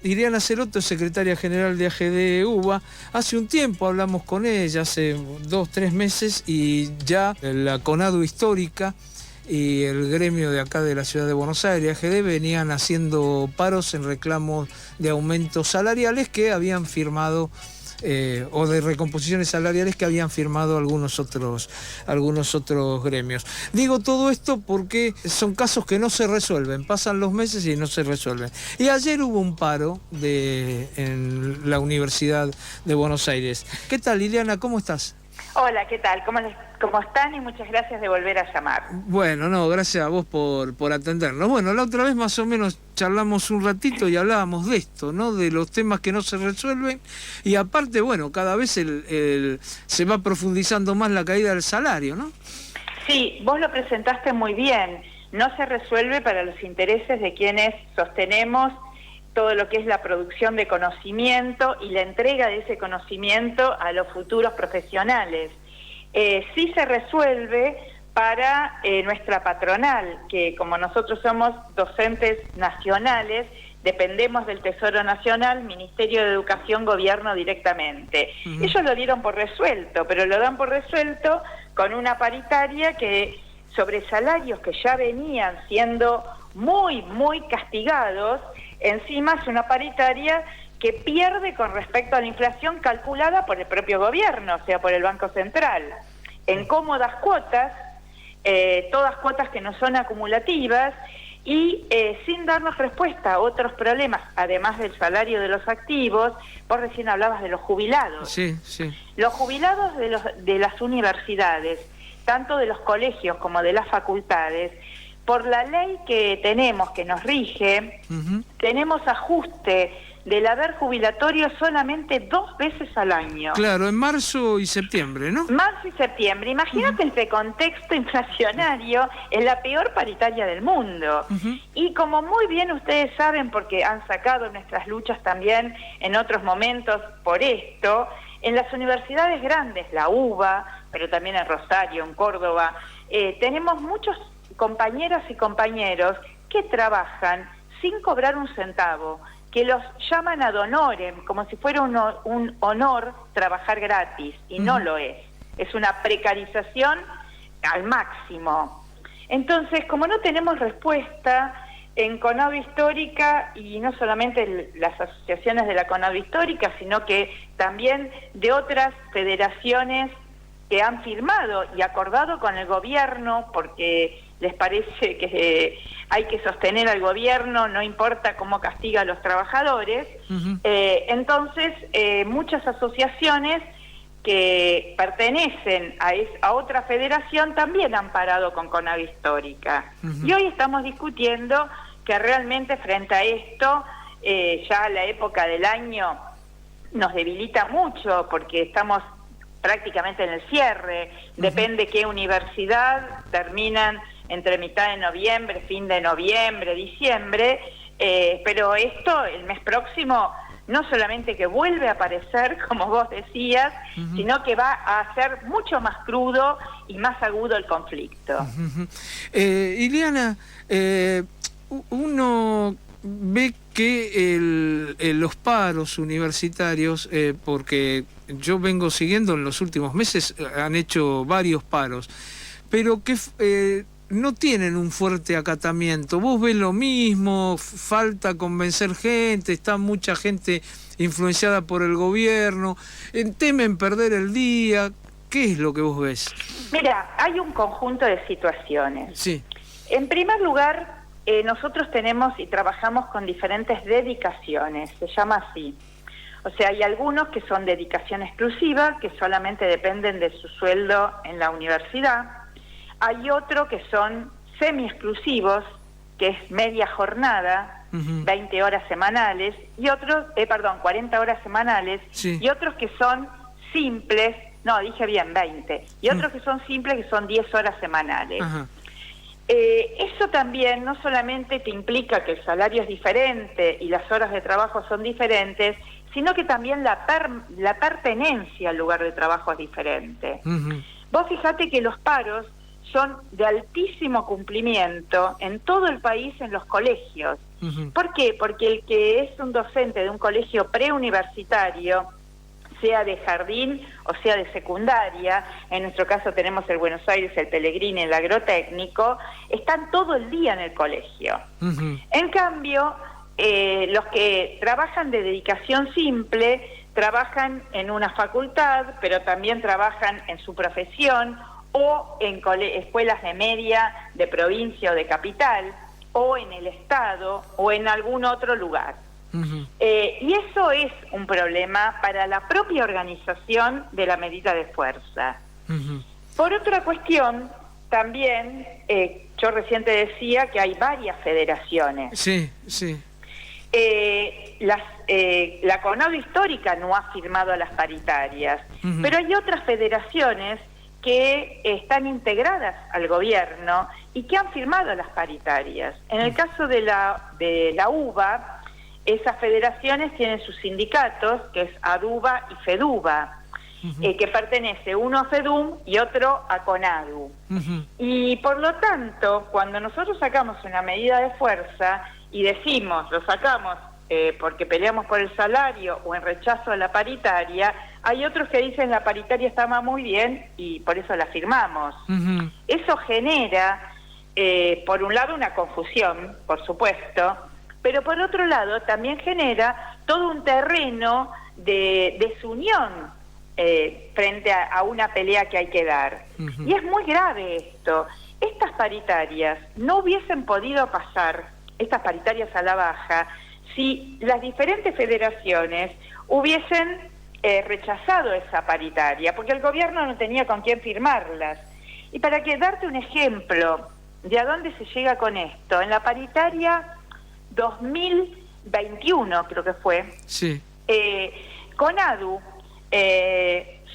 Ileana Ceroto, secretaria general de AGD UBA. Hace un tiempo hablamos con ella, hace 2 o 3 meses, y ya la CONADU Histórica y el gremio de acá de la ciudad de Buenos Aires, AGD, venían haciendo paros en reclamos de aumentos salariales que habían firmado, o de recomposiciones salariales que habían firmado algunos otros gremios. Digo todo esto porque son casos que no se resuelven, pasan los meses y no se resuelven. Y ayer hubo un paro en la Universidad de Buenos Aires. ¿Qué tal, Ileana? ¿Cómo estás? Hola, ¿qué tal? ¿Cómo están? Y muchas gracias de volver a llamar. Bueno, no, gracias a vos por atendernos. Bueno, la otra vez más o menos charlamos un ratito y hablábamos de esto, ¿no? De los temas que no se resuelven, y aparte, bueno, cada vez se va profundizando más la caída del salario, ¿no? Sí, vos lo presentaste muy bien. No se resuelve para los intereses de quienes sostenemos todo lo que es la producción de conocimiento y la entrega de ese conocimiento a los futuros profesionales. Sí se resuelve para nuestra patronal, que como nosotros somos docentes nacionales, dependemos del Tesoro Nacional, Ministerio de Educación, Gobierno directamente. Ellos lo dieron por resuelto, pero lo dan por resuelto con una paritaria que sobre salarios que ya venían siendo muy, muy castigados. Encima es una paritaria que pierde con respecto a la inflación calculada por el propio gobierno, o sea, por el Banco Central, en cómodas cuotas, todas cuotas que no son acumulativas, y sin darnos respuesta a otros problemas, además del salario de los activos. Vos recién hablabas de los jubilados. Sí, sí. Los jubilados de las universidades, tanto de los colegios como de las facultades, por la ley que tenemos, que nos rige, tenemos ajuste del haber jubilatorio solamente 2 veces al año. Claro, en marzo y septiembre, ¿no? Marzo y septiembre. Imagínate, este contexto inflacionario, es la peor paritaria del mundo. Y como muy bien ustedes saben, porque han sacado nuestras luchas también en otros momentos por esto, en las universidades grandes, la UBA, pero también en Rosario, en Córdoba, tenemos muchos compañeras y compañeros que trabajan sin cobrar un centavo, que los llaman ad honorem, como si fuera un honor trabajar gratis, y no lo es. Es una precarización al máximo. Entonces, como no tenemos respuesta en CONADU Histórica, y no solamente las asociaciones de la CONADU Histórica, sino que también de otras federaciones que han firmado y acordado con el gobierno, porque les parece que hay que sostener al gobierno, no importa cómo castiga a los trabajadores. Entonces, muchas asociaciones que pertenecen a otra federación también han parado con CONADU Histórica. Y hoy estamos discutiendo que realmente frente a esto, ya la época del año nos debilita mucho, porque estamos prácticamente en el cierre. Depende qué universidad, terminan entre mitad de noviembre, fin de noviembre, diciembre, pero esto el mes próximo no solamente que vuelve a aparecer, como vos decías, sino que va a ser mucho más crudo y más agudo el conflicto. Ileana, uno ve que los paros universitarios, porque yo vengo siguiendo en los últimos meses, han hecho varios paros, pero que no tienen un fuerte acatamiento. ¿Vos ves lo mismo? ¿Falta convencer gente? ¿Está mucha gente influenciada por el gobierno? ¿Temen perder el día? ¿Qué es lo que vos ves? Mira, hay un conjunto de situaciones. Sí. En primer lugar, nosotros tenemos y trabajamos con diferentes dedicaciones, se llama así. O sea, hay algunos que son dedicación exclusiva, que solamente dependen de su sueldo en la universidad. Hay otros que son semi-exclusivos, que es media jornada, 20 horas semanales, y otros, 40 horas semanales, sí. Y otros que son simples, no, dije bien, 20, y otros que son simples, que son 10 horas semanales. Eso también no solamente te implica que el salario es diferente y las horas de trabajo son diferentes, sino que también la pertenencia al lugar de trabajo es diferente. Vos fijate que los paros son de altísimo cumplimiento en todo el país en los colegios. ¿Por qué? Porque el que es un docente de un colegio preuniversitario, sea de jardín o sea de secundaria, en nuestro caso tenemos el Buenos Aires, el Pellegrini, el agrotécnico, están todo el día en el colegio. En cambio, los que trabajan de dedicación simple, trabajan en una facultad, pero también trabajan en su profesión, o en escuelas de media, de provincia o de capital, o en el Estado, o en algún otro lugar. Y eso es un problema para la propia organización de la medida de fuerza. Por otra cuestión, también, yo recién te decía que hay varias federaciones. Sí, sí. La CONADU histórica no ha firmado a las paritarias, pero hay otras federaciones que están integradas al gobierno y que han firmado las paritarias. En el caso de la UBA, esas federaciones tienen sus sindicatos, que es ADUBA y FEDUBA, que pertenece uno a FEDUM y otro a CONADU. Y por lo tanto, cuando nosotros sacamos una medida de fuerza y decimos, lo sacamos porque peleamos por el salario o en rechazo a la paritaria, hay otros que dicen la paritaria estaba muy bien y por eso la firmamos. Eso genera, por un lado, una confusión, por supuesto, pero por otro lado también genera todo un terreno de desunión frente a una pelea que hay que dar. Y es muy grave esto. Estas paritarias no hubiesen podido pasar, estas paritarias a la baja, si las diferentes federaciones hubiesen rechazado esa paritaria, porque el gobierno no tenía con quién firmarlas. Y para darte un ejemplo de a dónde se llega con esto, en la paritaria 2021, creo que fue, sí. CONADU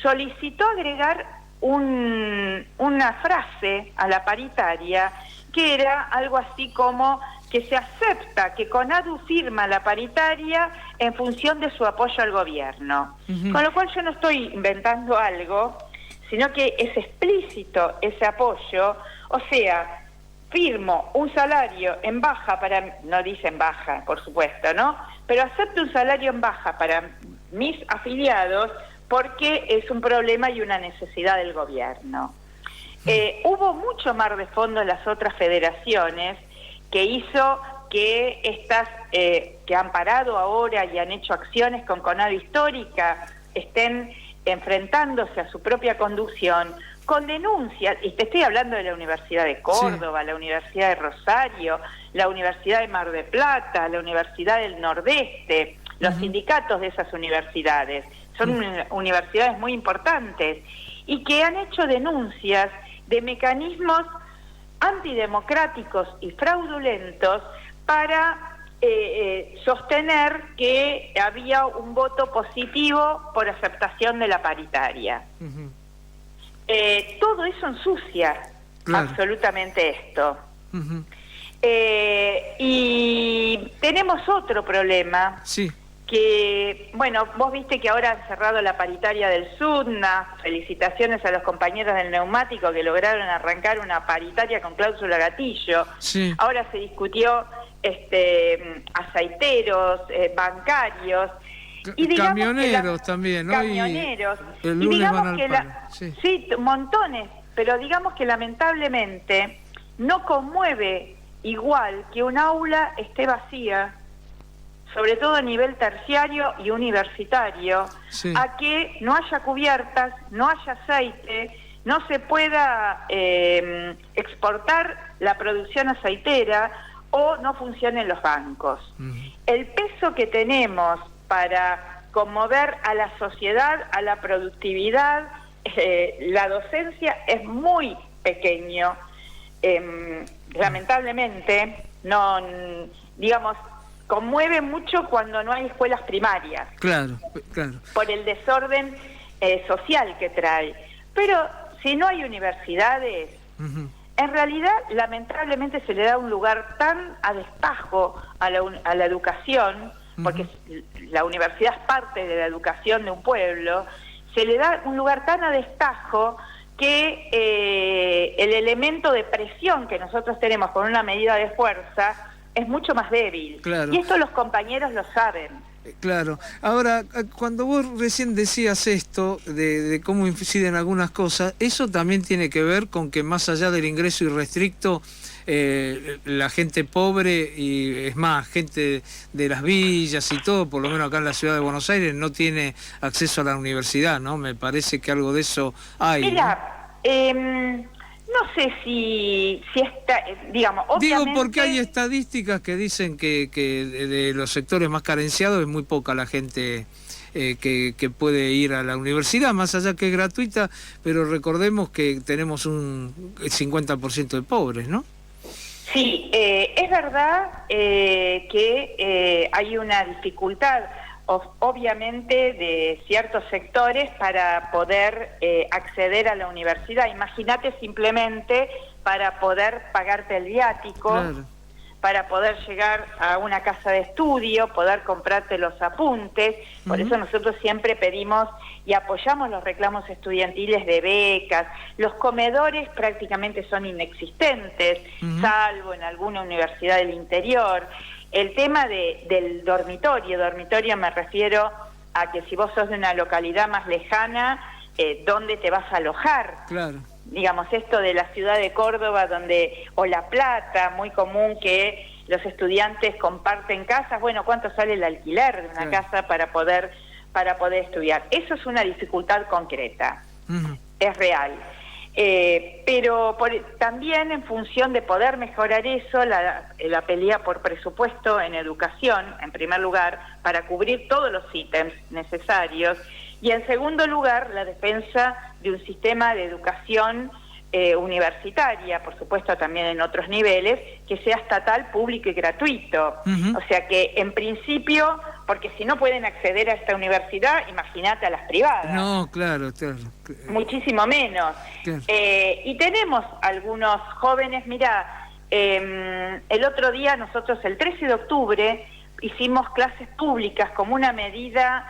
solicitó agregar una frase a la paritaria que era algo así como que se acepta que CONADU firma la paritaria en función de su apoyo al gobierno. Con lo cual yo no estoy inventando algo, sino que es explícito ese apoyo, o sea, firmo un salario en baja para, no dicen baja, por supuesto, ¿no? Pero acepto un salario en baja para mis afiliados porque es un problema y una necesidad del gobierno. Hubo mucho más de fondo en las otras federaciones que hizo que estas que han parado ahora y han hecho acciones con CONADU histórica estén enfrentándose a su propia conducción con denuncias, y te estoy hablando de la Universidad de Córdoba, la Universidad de Rosario, la Universidad de Mar del Plata, la Universidad del Nordeste, los sindicatos de esas universidades, son universidades muy importantes, y que han hecho denuncias de mecanismos antidemocráticos y fraudulentos para sostener que había un voto positivo por aceptación de la paritaria. Todo eso ensucia absolutamente esto. Y tenemos otro problema, que, bueno, vos viste que ahora han cerrado la paritaria del SUDNA, felicitaciones a los compañeros del neumático que lograron arrancar una paritaria con cláusula gatillo. Ahora se discutió aceiteros, bancarios, y camioneros también, ¿no? Camioneros. Y el lunes van al paro. Sí, montones, pero digamos que lamentablemente no conmueve igual que un aula esté vacía, sobre todo a nivel terciario y universitario, a que no haya cubiertas, no haya aceite, no se pueda exportar la producción aceitera o no funcionen los bancos. El peso que tenemos para conmover a la sociedad, a la productividad, la docencia es muy pequeño. Lamentablemente, no, digamos, conmueve mucho cuando no hay escuelas primarias. Claro. Por el desorden social que trae. Pero si no hay universidades, en realidad, lamentablemente, se le da un lugar tan a destajo a la educación, porque la universidad es parte de la educación de un pueblo, se le da un lugar tan a destajo que el elemento de presión que nosotros tenemos con una medida de fuerza es mucho más débil. Claro. Y esto los compañeros lo saben. Claro. Ahora, cuando vos recién decías esto de cómo inciden algunas cosas, eso también tiene que ver con que más allá del ingreso irrestricto, la gente pobre y es más, gente de las villas y todo, por lo menos acá en la ciudad de Buenos Aires, no tiene acceso a la universidad, ¿no? Me parece que algo de eso hay. Mira, no sé si está, digamos, obviamente... Digo porque hay estadísticas que dicen que de los sectores más carenciados es muy poca la gente que puede ir a la universidad, más allá que es gratuita, pero recordemos que tenemos un 50% de pobres, ¿no? Sí, es verdad que hay una dificultad, obviamente, de ciertos sectores para poder acceder a la universidad. Imagínate simplemente para poder pagarte el viático, claro, para poder llegar a una casa de estudio, poder comprarte los apuntes. Por eso nosotros siempre pedimos y apoyamos los reclamos estudiantiles de becas. Los comedores prácticamente son inexistentes, salvo en alguna universidad del interior. El tema del dormitorio me refiero a que si vos sos de una localidad más lejana, ¿dónde te vas a alojar? Claro. Digamos, esto de la ciudad de Córdoba o La Plata, muy común que los estudiantes comparten casas. Bueno, ¿cuánto sale el alquiler de una casa para poder estudiar? Eso es una dificultad concreta, es real. Pero también en función de poder mejorar eso, la pelea por presupuesto en educación, en primer lugar, para cubrir todos los ítems necesarios, y en segundo lugar, la defensa de un sistema de educación universitaria, por supuesto también en otros niveles, que sea estatal, público y gratuito. O sea que en principio, porque si no pueden acceder a esta universidad, imagínate a las privadas. No, claro. Muchísimo menos. Claro. Y tenemos algunos jóvenes, mira, el otro día nosotros el 13 de octubre hicimos clases públicas como una medida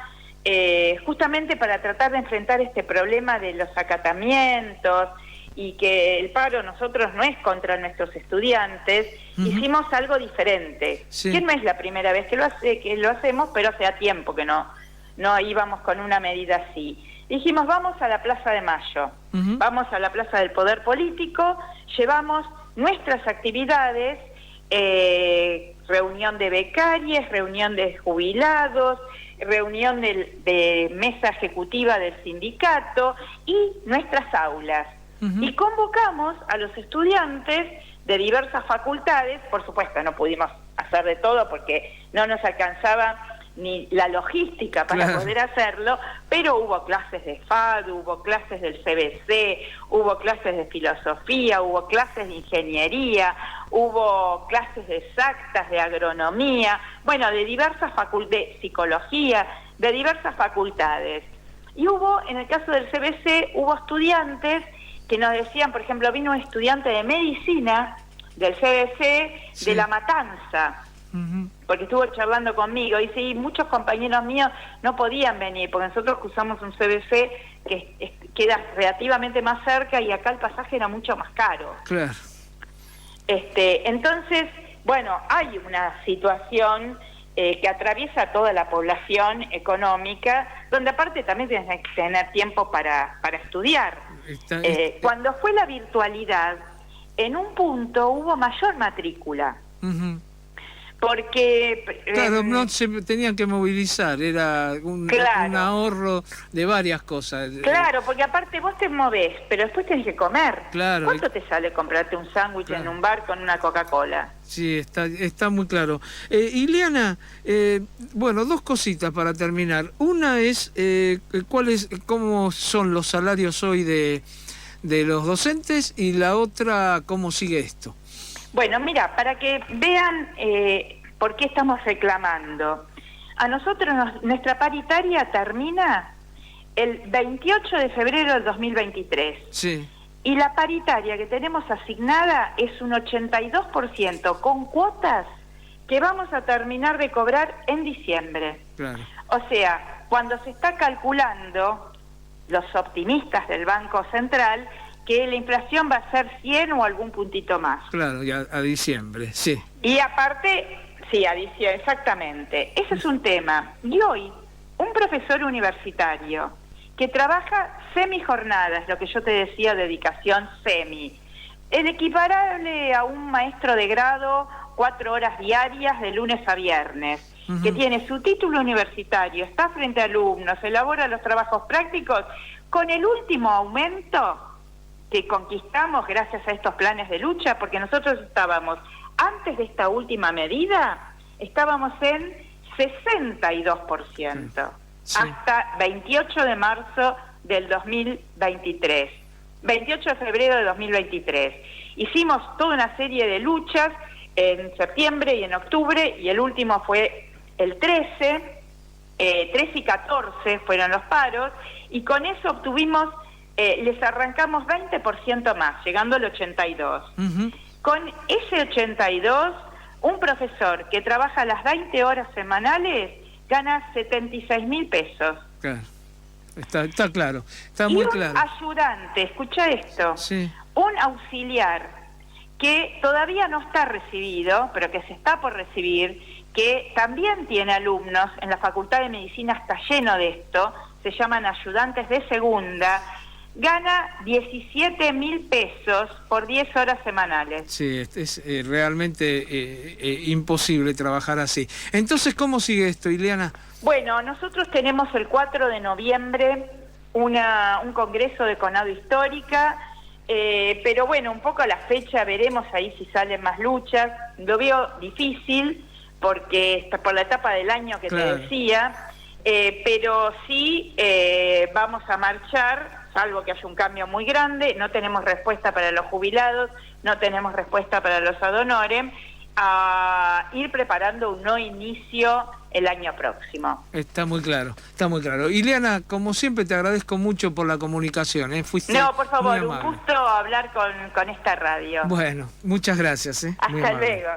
justamente para tratar de enfrentar este problema de los acatamientos y que el paro nosotros no es contra nuestros estudiantes. Hicimos algo diferente. Sí. Que no es la primera vez que lo hacemos, pero hace tiempo que no íbamos con una medida así. Dijimos, vamos a la Plaza de Mayo, vamos a la Plaza del Poder Político, llevamos nuestras actividades, reunión de becarios, reunión de jubilados, reunión de mesa ejecutiva del sindicato y nuestras aulas. Y convocamos a los estudiantes de diversas facultades. Por supuesto, no pudimos hacer de todo porque no nos alcanzaba ni la logística para poder hacerlo, pero hubo clases de FADU, hubo clases del CBC, hubo clases de filosofía, hubo clases de ingeniería, hubo clases de exactas, de agronomía, bueno, de diversas facultades, de psicología, de diversas facultades. Y hubo, en el caso del CBC, hubo estudiantes que nos decían, por ejemplo, vino un estudiante de medicina del CBC de La Matanza, porque estuvo charlando conmigo, y sí, muchos compañeros míos no podían venir, porque nosotros usamos un CBC que queda relativamente más cerca y acá el pasaje era mucho más caro. Claro. Entonces, bueno, hay una situación que atraviesa toda la población económica, donde aparte también tienes que tener tiempo para estudiar. Cuando fue la virtualidad, en un punto hubo mayor matrícula. Porque... Claro, no se tenían que movilizar, era un ahorro de varias cosas. Claro, porque aparte vos te movés, pero después tenés que comer. Claro. ¿Cuánto te sale comprarte un sándwich en un bar con una Coca-Cola? Sí, está muy claro. Ileana, bueno, dos cositas para terminar. Una es, ¿cómo son los salarios hoy de los docentes? Y la otra, ¿cómo sigue esto? Bueno, mira, para que vean por qué estamos reclamando. A nosotros, nuestra paritaria termina el 28 de febrero del 2023. Sí. Y la paritaria que tenemos asignada es un 82% con cuotas que vamos a terminar de cobrar en diciembre. Claro. O sea, cuando se está calculando, los optimistas del Banco Central que la inflación va a ser 100 o algún puntito más. Claro, y a diciembre, sí. Y aparte, sí, a diciembre, exactamente. Ese es un tema. Y hoy, un profesor universitario que trabaja semijornadas, lo que yo te decía, dedicación semi, el equiparable a un maestro de grado, 4 horas diarias de lunes a viernes, que tiene su título universitario, está frente a alumnos, elabora los trabajos prácticos, con el último aumento que conquistamos gracias a estos planes de lucha, porque nosotros estábamos, antes de esta última medida, estábamos en 62%, sí. Hasta 28 de marzo del 2023, 28 de febrero de 2023. Hicimos toda una serie de luchas en septiembre y en octubre, y el último fue el 13 y 14 fueron los paros, y con eso obtuvimos, les arrancamos 20% más, llegando al 82. Con ese 82, un profesor que trabaja las 20 horas semanales gana 76.000 pesos. Claro. Está claro, está muy claro. Y un ayudante, escucha esto, sí. Un auxiliar que todavía no está recibido, pero que se está por recibir, que también tiene alumnos, en la Facultad de Medicina está lleno de esto, se llaman ayudantes de segunda, gana 17.000 pesos por 10 horas semanales. Sí, es realmente imposible trabajar así. Entonces, ¿cómo sigue esto, Ileana? Bueno, nosotros tenemos el 4 de noviembre un congreso de CONADO Histórica, pero bueno, un poco a la fecha veremos ahí si salen más luchas. Lo veo difícil porque está por la etapa del año que claro. Te decía, pero sí vamos a marchar, salvo que haya un cambio muy grande. No tenemos respuesta para los jubilados, no tenemos respuesta para los ad honorem, a ir preparando un no inicio el año próximo. Está muy claro, está muy claro. Ileana, como siempre te agradezco mucho por la comunicación, fuiste No, por favor, un gusto hablar con esta radio. Bueno, muchas gracias. Hasta luego.